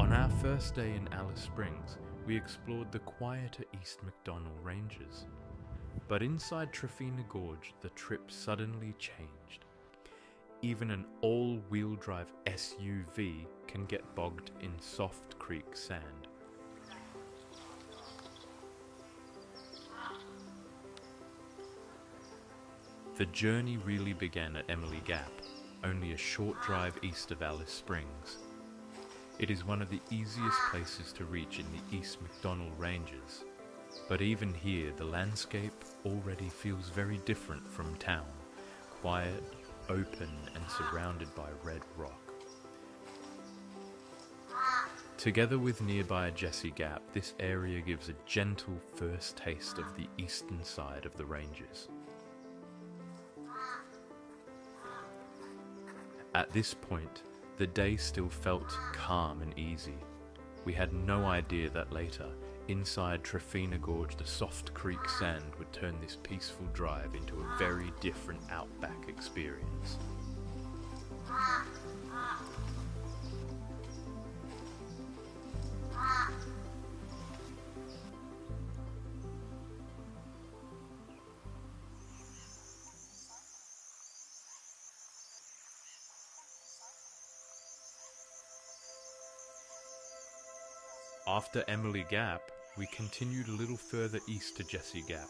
On our first day in Alice Springs, we explored the quieter East MacDonnell Ranges. But inside Trephina Gorge, the trip suddenly changed. Even an all-wheel drive SUV can get bogged in soft creek sand. The journey really began at Emily Gap, only a short drive east of Alice Springs. It is one of the easiest places to reach in the East MacDonnell Ranges, but even here the landscape already feels very different from town, quiet, open and surrounded by red rock. Together with nearby Jessie Gap, this area gives a gentle first taste of the eastern side of the ranges. At this point, the day still felt calm and easy. We had no idea that later, inside Trephina Gorge, the soft creek sand would turn this peaceful drive into a very different Outback experience. After Emily Gap, we continued a little further east to Jessie Gap.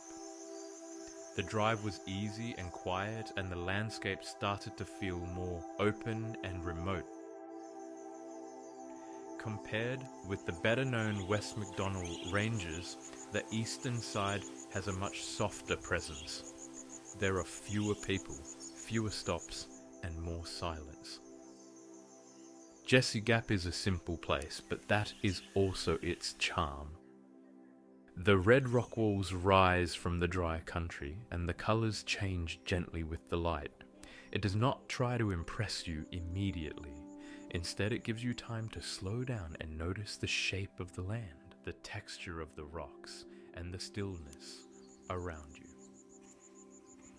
The drive was easy and quiet, and the landscape started to feel more open and remote. Compared with the better-known West MacDonnell Ranges, the eastern side has a much softer presence. There are fewer people, fewer stops, and more silence. Jessie Gap is a simple place, but that is also its charm. The red rock walls rise from the dry country, and the colours change gently with the light. It does not try to impress you immediately. Instead, it gives you time to slow down and notice the shape of the land, the texture of the rocks, and the stillness around you.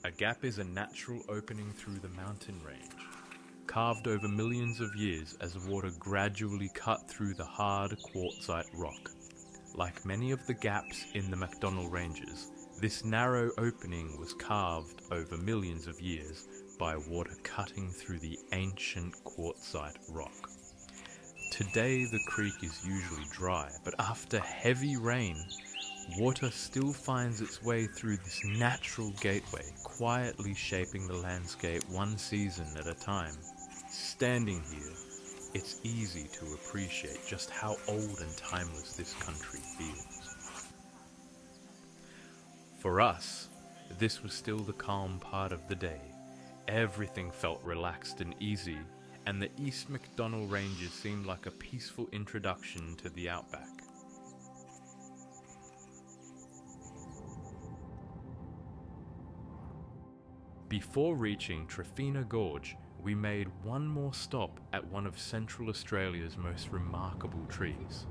A gap is a natural opening through the mountain range, carved over millions of years as water gradually cut through the hard quartzite rock. Like many of the gaps in the MacDonnell Ranges, this narrow opening was carved over millions of years by water cutting through the ancient quartzite rock. Today the creek is usually dry, but after heavy rain, water still finds its way through this natural gateway, quietly shaping the landscape one season at a time. Standing here, it's easy to appreciate just how old and timeless this country feels. For us, this was still the calm part of the day. Everything felt relaxed and easy, and the East MacDonnell Ranges seemed like a peaceful introduction to the Outback. Before reaching Trephina Gorge, we made one more stop at one of Central Australia's most remarkable trees.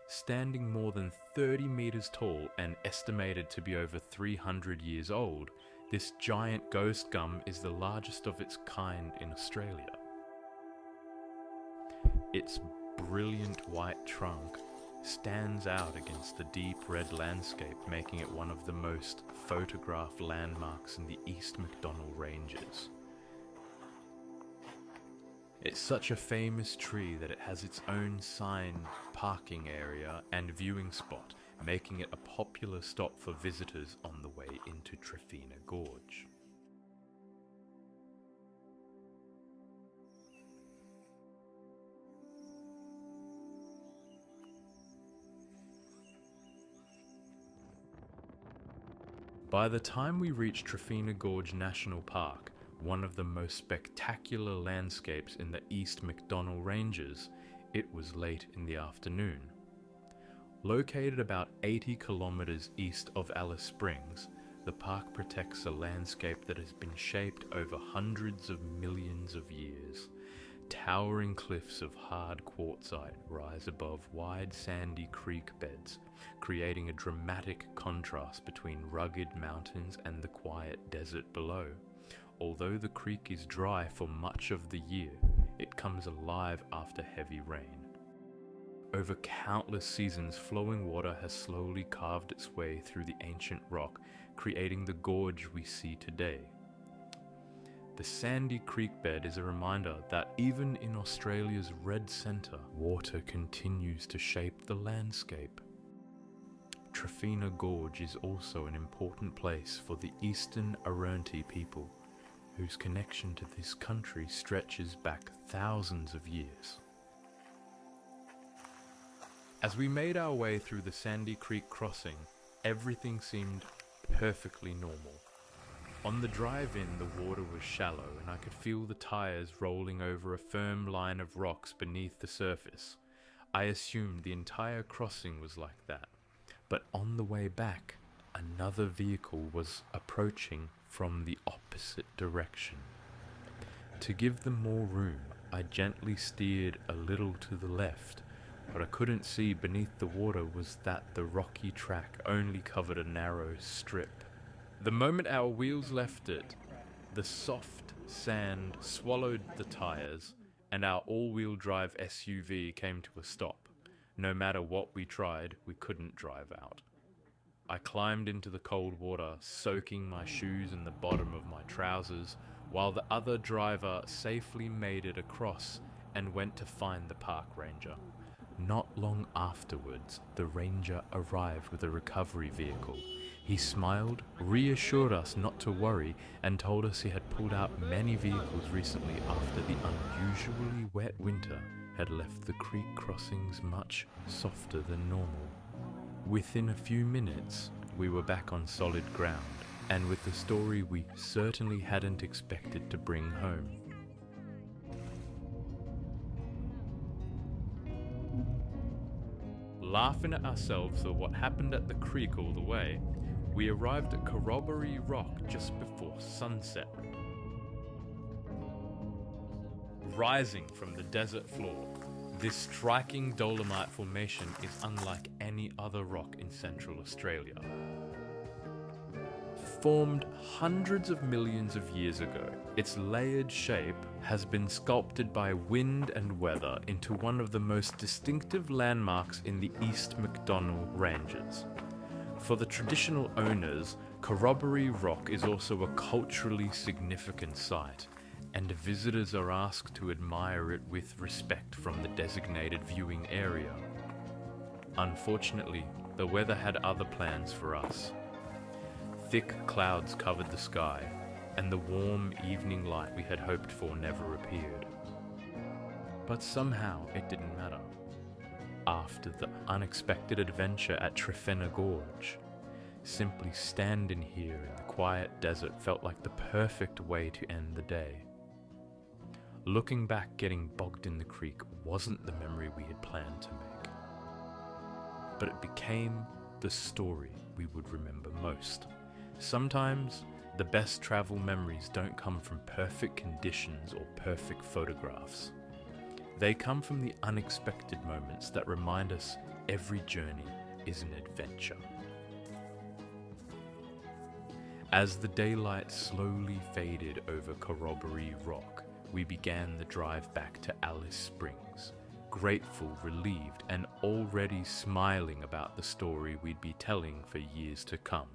Standing more than 30 meters tall and estimated to be over 300 years old, this giant ghost gum is the largest of its kind in Australia. Its brilliant white trunk stands out against the deep red landscape, making it one of the most photographed landmarks in the East MacDonnell Ranges. It's such a famous tree that it has its own sign, parking area and viewing spot, making it a popular stop for visitors on the way into Trephina Gorge. By the time we reached Trephina Gorge National Park, one of the most spectacular landscapes in the East MacDonnell Ranges, it was late in the afternoon. Located about 80 kilometers east of Alice Springs, the park protects a landscape that has been shaped over hundreds of millions of years. Towering cliffs of hard quartzite rise above wide sandy creek beds, creating a dramatic contrast between rugged mountains and the quiet desert below. Although the creek is dry for much of the year, it comes alive after heavy rain. Over countless seasons, flowing water has slowly carved its way through the ancient rock, creating the gorge we see today. The sandy creek bed is a reminder that even in Australia's red centre, water continues to shape the landscape. Trephina Gorge is also an important place for the Eastern Arunti people, whose connection to this country stretches back thousands of years. As we made our way through the Sandy Creek crossing, everything seemed perfectly normal. On the drive-in, the water was shallow and I could feel the tires rolling over a firm line of rocks beneath the surface. I assumed the entire crossing was like that, but on the way back, another vehicle was approaching from the opposite direction. To give them more room, I gently steered a little to the left. What I couldn't see beneath the water was that the rocky track only covered a narrow strip. The moment our wheels left it, the soft sand swallowed the tires and our all-wheel drive SUV came to a stop. No matter what we tried, we couldn't drive out. I climbed into the cold water, soaking my shoes and the bottom of my trousers, while the other driver safely made it across and went to find the park ranger. Not long afterwards, the ranger arrived with a recovery vehicle. He smiled, reassured us not to worry, and told us he had pulled out many vehicles recently after the unusually wet winter had left the creek crossings much softer than normal. Within a few minutes, we were back on solid ground, and with the story we certainly hadn't expected to bring home. Laughing at ourselves for what happened at the creek all the way, we arrived at Corroboree Rock just before sunset. Rising from the desert floor, this striking dolomite formation is unlike any other rock in Central Australia. Formed hundreds of millions of years ago, its layered shape has been sculpted by wind and weather into one of the most distinctive landmarks in the East MacDonnell Ranges. For the traditional owners, Corroboree Rock is also a culturally significant site, and visitors are asked to admire it with respect from the designated viewing area. Unfortunately, the weather had other plans for us. Thick clouds covered the sky, and the warm evening light we had hoped for never appeared. But somehow it didn't matter. After the unexpected adventure at Trephina Gorge, simply standing here in the quiet desert felt like the perfect way to end the day. Looking back, getting bogged in the creek wasn't the memory we had planned to make, but it became the story we would remember most. Sometimes, the best travel memories don't come from perfect conditions or perfect photographs. They come from the unexpected moments that remind us every journey is an adventure. As the daylight slowly faded over Corroboree Rock, we began the drive back to Alice Springs, grateful, relieved, and already smiling about the story we'd be telling for years to come.